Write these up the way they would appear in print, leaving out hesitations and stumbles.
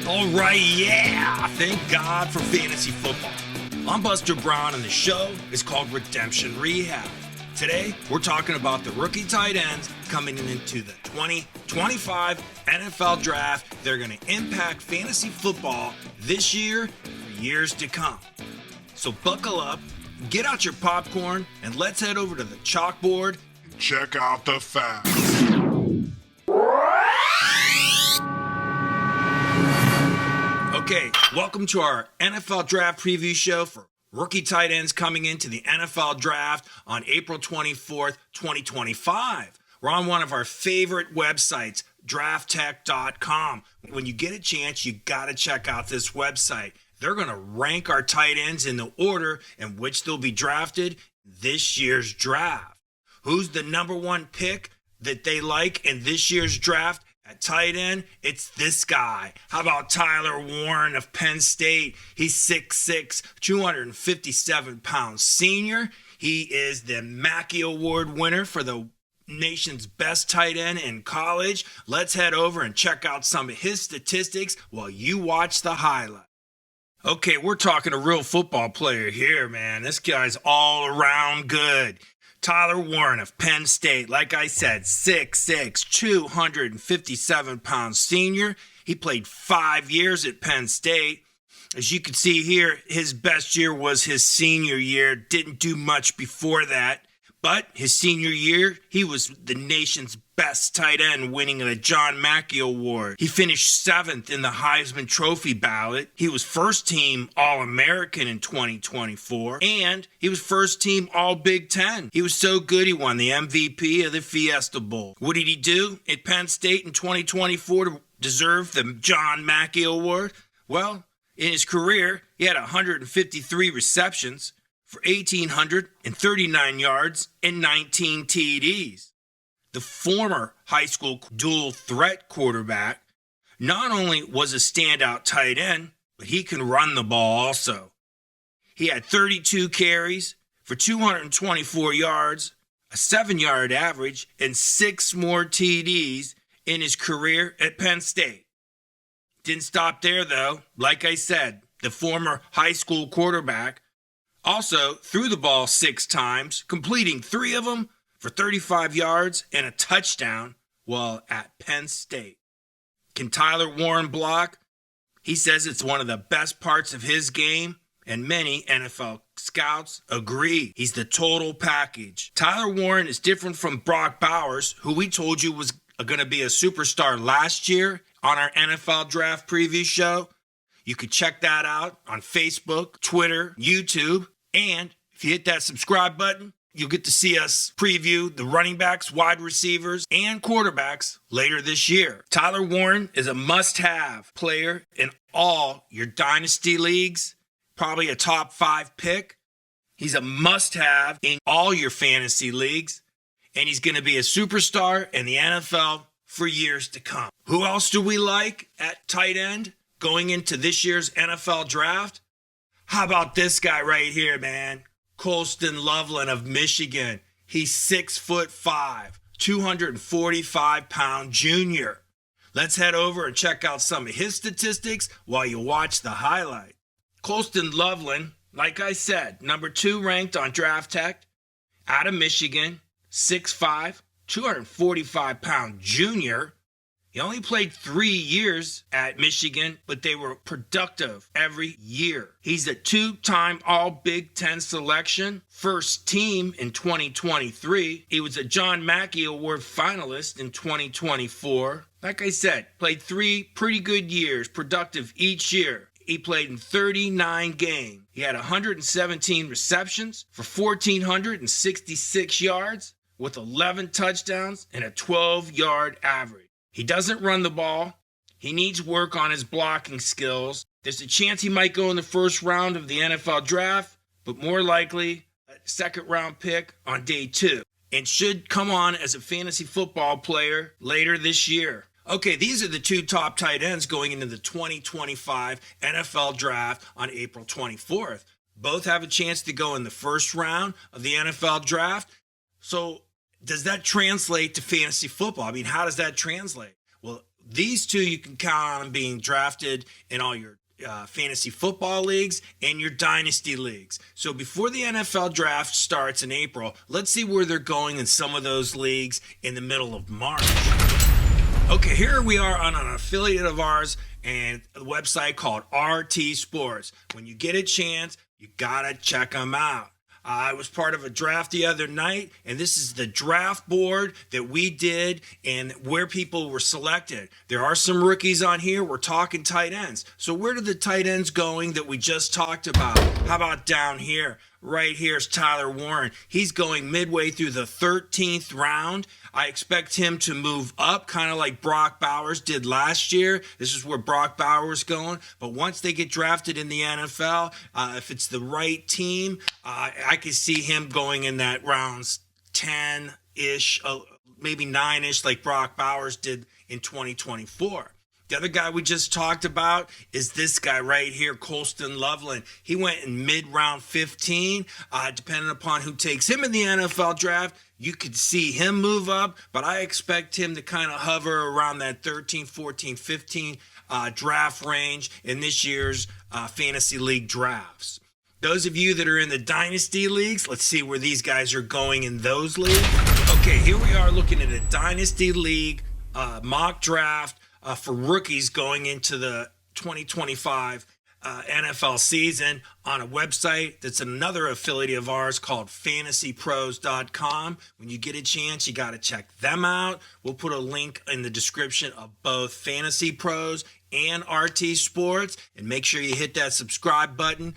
All right, yeah! Thank God for fantasy football. I'm Buster Brown, and the show is called Redemption Rehab. Today, we're talking about the rookie tight ends coming into the 2025 NFL Draft. They're going to impact fantasy football this year for years to come. So buckle up, get out your popcorn, and let's head over to the chalkboard and check out the facts. Okay, welcome to our NFL Draft preview show for rookie tight ends coming into the NFL Draft on April 24th, 2025. We're on one of our favorite websites, drafttech.com. When you get a chance, you got to check out this website. They're going to rank our tight ends in the order in which they'll be drafted this year's draft. Who's the number one pick that they like in this year's draft? At tight end, it's this guy. How about Tyler Warren of Penn State? He's 6'6", 257-pound senior. He is the Mackey Award winner for the nation's best tight end in college. Let's head over and check out some of his statistics while you watch the highlight. Okay, we're talking a real football player here, man. This guy's all around good. Tyler Warren of Penn State, like I said, 6'6", 257-pound senior. He played 5 years at Penn State. As you can see here, his best year was his senior year. Didn't do much before that. But his senior year, he was the nation's best tight end, winning the John Mackey Award. He finished 7th in the Heisman Trophy ballot. He was first team All-American in 2024. And he was first team All-Big Ten. He was so good, he won the MVP of the Fiesta Bowl. What did he do at Penn State in 2024 to deserve the John Mackey Award? Well, in his career, he had 153 receptions for 1,839 yards and 19 TDs. The former high school dual threat quarterback not only was a standout tight end, but he can run the ball also. He had 32 carries for 224 yards, a 7-yard average, and 6 more TDs in his career at Penn State. Didn't stop there though. Like I said, the former high school quarterback also threw the ball 6 times, completing 3 of them for 35 yards and a touchdown while at Penn State. Can Tyler Warren block? He says it's one of the best parts of his game, and many NFL scouts agree. He's the total package. Tyler Warren is different from Brock Bowers, who we told you was going to be a superstar last year on our NFL Draft preview show. You could check that out on Facebook, Twitter, YouTube. And if you hit that subscribe button, you'll get to see us preview the running backs, wide receivers, and quarterbacks later this year. Tyler Warren is a must-have player in all your dynasty leagues, probably a top 5 pick. He's a must-have in all your fantasy leagues, and he's going to be a superstar in the NFL for years to come. Who else do we like at tight end going into this year's NFL Draft? How about this guy right here, man? Colston Loveland of Michigan. He's 6'5", 245-pound junior. Let's head over and check out some of his statistics while you watch the highlight. Colston Loveland, like I said, number 2 ranked on Draft Tech, out of Michigan, 6'5", 245-pound junior. He only played 3 years at Michigan, but they were productive every year. He's a 2-time All-Big Ten selection, first team in 2023. He was a John Mackey Award finalist in 2024. Like I said, played 3 pretty good years, productive each year. He played in 39 games. He had 117 receptions for 1,466 yards with 11 touchdowns and a 12-yard average. He doesn't run the ball. He needs work on his blocking skills. There's a chance he might go in the first round of the NFL Draft, but more likely a second-round pick on day 2, and should come on as a fantasy football player later this year. Okay, these are the 2 top tight ends going into the 2025 NFL Draft on April 24th. Both have a chance to go in the first round of the NFL Draft. So does that translate to fantasy football? I mean, how does that translate? Well, These two you can count on being drafted in all your fantasy football leagues and your dynasty leagues. So before the NFL draft starts in April, let's see where they're going in some of those leagues in the middle of March. Okay, here we are on an affiliate of ours and a website called RT Sports. When you get a chance, you gotta check them out. I was part of a draft the other night, and this is the draft board that we did and where people were selected. There are some rookies on here. We're talking tight ends. So where did the tight ends going that we just talked about? How about down here? Right here is Tyler Warren. He's going midway through the 13th round. I expect him to move up, kind of like Brock Bowers did last year. This is where Brock Bowers going. But once they get drafted in the NFL, if it's the right team, I could see him going in that rounds 10-ish, maybe 9-ish, like Brock Bowers did in 2024. The other guy we just talked about is this guy right here, Colston Loveland. He went in mid-round 15. Depending upon who takes him in the NFL draft, you could see him move up, but I expect him to kind of hover around that 13, 14, 15 draft range in this year's fantasy league drafts. Those of you that are in the dynasty leagues, let's see where these guys are going in those leagues. Okay, here we are looking at a dynasty league mock draft for rookies going into the 2025 NFL season on a website that's another affiliate of ours called fantasypros.com. When you get a chance, you got to check them out. We'll put a link in the description of both Fantasy Pros and RT Sports, and make sure you hit that subscribe button.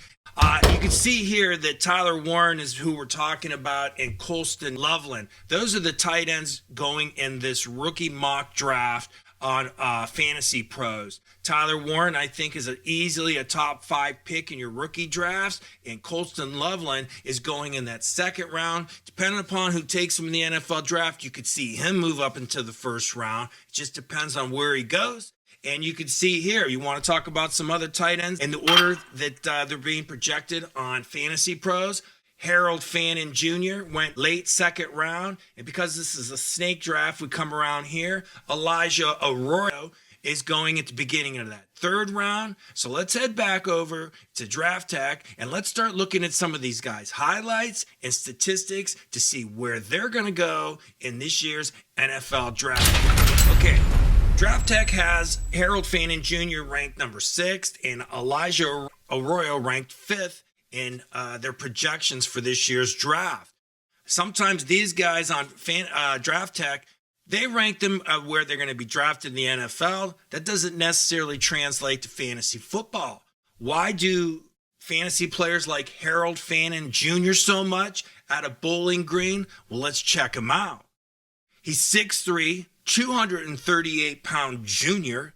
You can see here that Tyler Warren is who we're talking about, and Colston Loveland. Those are the tight ends going in this rookie mock draft on Fantasy Pros. Tyler Warren, I think, is easily a top 5 pick in your rookie drafts, and Colston Loveland is going in that second round. Depending upon who takes him in the NFL draft, you could see him move up into the first round. It just depends on where he goes. And you can see here, you want to talk about some other tight ends in the order that they're being projected on Fantasy Pros. Harold Fannin Jr. went late second round. And because this is a snake draft, we come around here. Elijah Arroyo is going at the beginning of that third round. So let's head back over to Draft Tech and let's start looking at some of these guys' highlights and statistics to see where they're going to go in this year's NFL draft. Okay, Draft Tech has Harold Fannin Jr. ranked number 6 and Elijah Arroyo ranked 5th in their projections for this year's draft. Sometimes these guys on Draft Tech, they rank them where they're going to be drafted in the NFL. That doesn't necessarily translate to fantasy football. Why do fantasy players like Harold Fannin Jr. so much out of Bowling Green? Well, let's check him out. He's 6'3", 238-pound junior,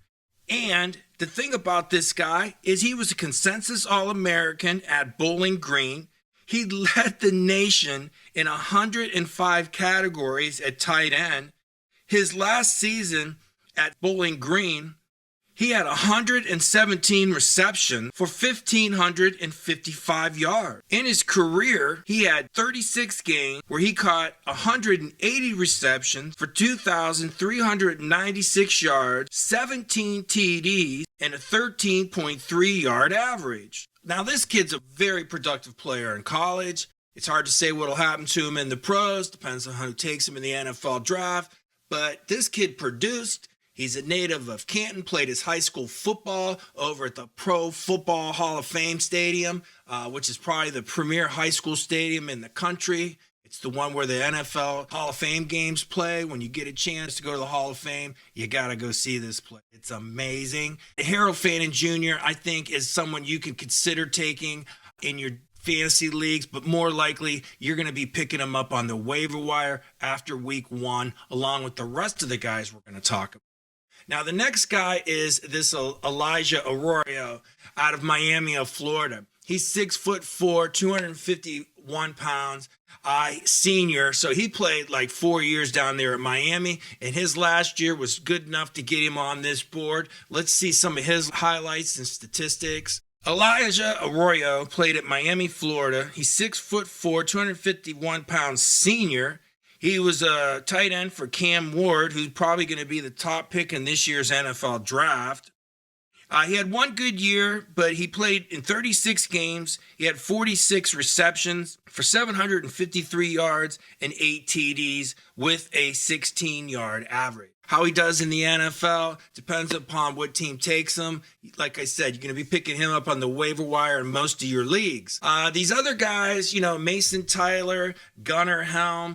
and the thing about this guy is he was a consensus All-American at Bowling Green. He led the nation in 105 categories at tight end. His last season at Bowling Green, he had 117 receptions for 1,555 yards. In his career, he had 36 games where he caught 180 receptions for 2,396 yards, 17 TDs, and a 13.3 yard average. Now, this kid's a very productive player in college. It's hard to say what will happen to him in the pros. Depends on who takes him in the NFL draft. But this kid produced. He's a native of Canton, played his high school football over at the Pro Football Hall of Fame Stadium, which is probably the premier high school stadium in the country. It's the one where the NFL Hall of Fame games play. When you get a chance to go to the Hall of Fame, you got to go see this play. It's amazing. Harold Fannin Jr., I think, is someone you can consider taking in your fantasy leagues, but more likely you're going to be picking him up on the waiver wire after week 1, along with the rest of the guys we're going to talk about. Now, the next guy is this Elijah Arroyo out of Miami of Florida. He's 6'4", 251 pounds, senior. So he played like 4 years down there at Miami, and his last year was good enough to get him on this board. Let's see some of his highlights and statistics. Elijah Arroyo played at Miami, Florida. He's 6'4", 251 pounds, senior. He was a tight end for Cam Ward, who's probably going to be the top pick in this year's NFL draft. He had one good year, but he played in 36 games. He had 46 receptions for 753 yards and 8 TDs with a 16-yard average. How he does in the NFL depends upon what team takes him. Like I said, you're going to be picking him up on the waiver wire in most of your leagues. These other guys, Mason Tyler, Gunnar Helm,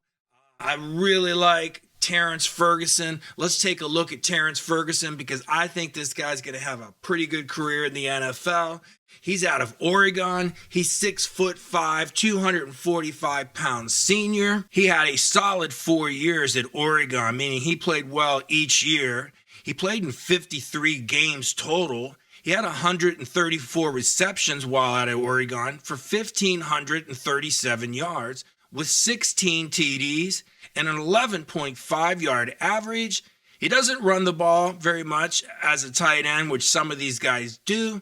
I really like Terrence Ferguson. Let's take a look at Terrence Ferguson because I think this guy's going to have a pretty good career in the NFL. He's out of Oregon. He's 6'5", 245-pound senior. He had a solid 4 years at Oregon, meaning he played well each year. He played in 53 games total. He had 134 receptions while out at Oregon for 1,537 yards with 16 TDs and an 11.5-yard average. He doesn't run the ball very much as a tight end, which some of these guys do.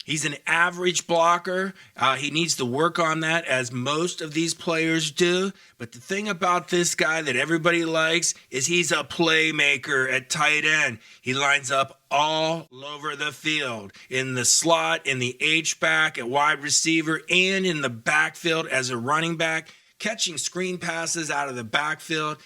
He's an average blocker. He needs to work on that, as most of these players do. But the thing about this guy that everybody likes is he's a playmaker at tight end. He lines up all over the field, in the slot, in the H-back, at wide receiver, and in the backfield as a running back, catching screen passes out of the backfield.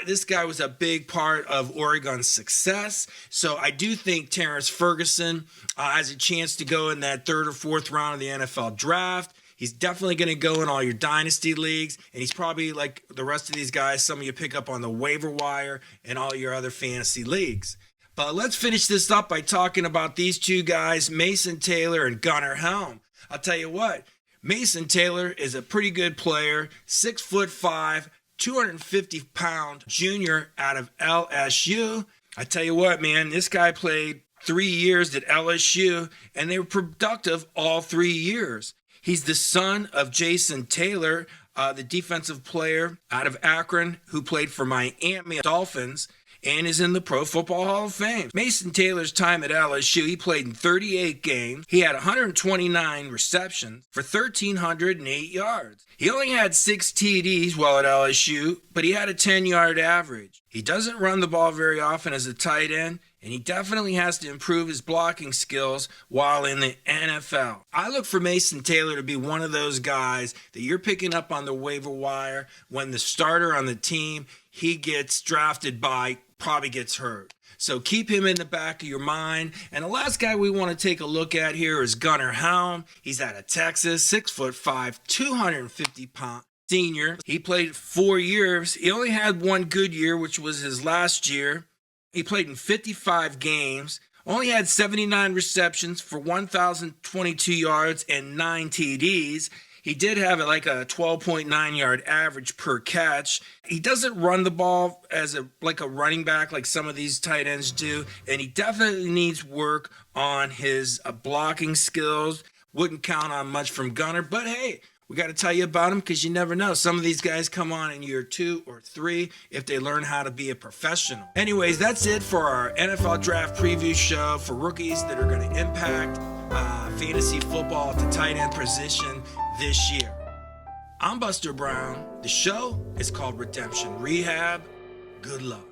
This guy was a big part of Oregon's success. So I do think Terrence Ferguson has a chance to go in that 3rd or 4th round of the NFL draft. He's definitely going to go in all your dynasty leagues, and he's probably, like the rest of these guys, some of you pick up on the waiver wire and all your other fantasy leagues. But let's finish this up by talking about these two guys, Mason Taylor and Gunnar Helm. I'll tell you what, Mason Taylor is a pretty good player, 6'5", 250-pound junior out of LSU. I tell you what, man, this guy played 3 years at LSU, and they were productive all 3 years. He's the son of Jason Taylor, the defensive player out of Akron who played for Miami Dolphins and is in the Pro Football Hall of Fame. Mason Taylor's time at LSU, he played in 38 games. He had 129 receptions for 1,308 yards. He only had 6 TDs while at LSU, but he had a 10-yard average. He doesn't run the ball very often as a tight end, and he definitely has to improve his blocking skills while in the NFL. I look for Mason Taylor to be one of those guys that you're picking up on the waiver wire when the starter on the team he gets drafted by probably gets hurt. So keep him in the back of your mind. And the last guy we want to take a look at here is Gunnar Helm. He's out of Texas, 6'5", 250-pound senior. He played 4 years. He only had one good year, which was his last year. He played in 55 games, only had 79 receptions for 1,022 yards and 9 TDs. He did have a 12.9 yard average per catch. He doesn't run the ball as a running back like some of these tight ends do, and he definitely needs work on his blocking skills. Wouldn't count on much from Gunnar, but hey, we got to tell you about him because you never know. Some of these guys come on in year 2 or 3 if they learn how to be a professional. Anyways, that's it for our NFL draft preview show for rookies that are going to impact fantasy football at the tight end position this year. I'm Buster Brown. The show is called Redemption Rehab. Good luck.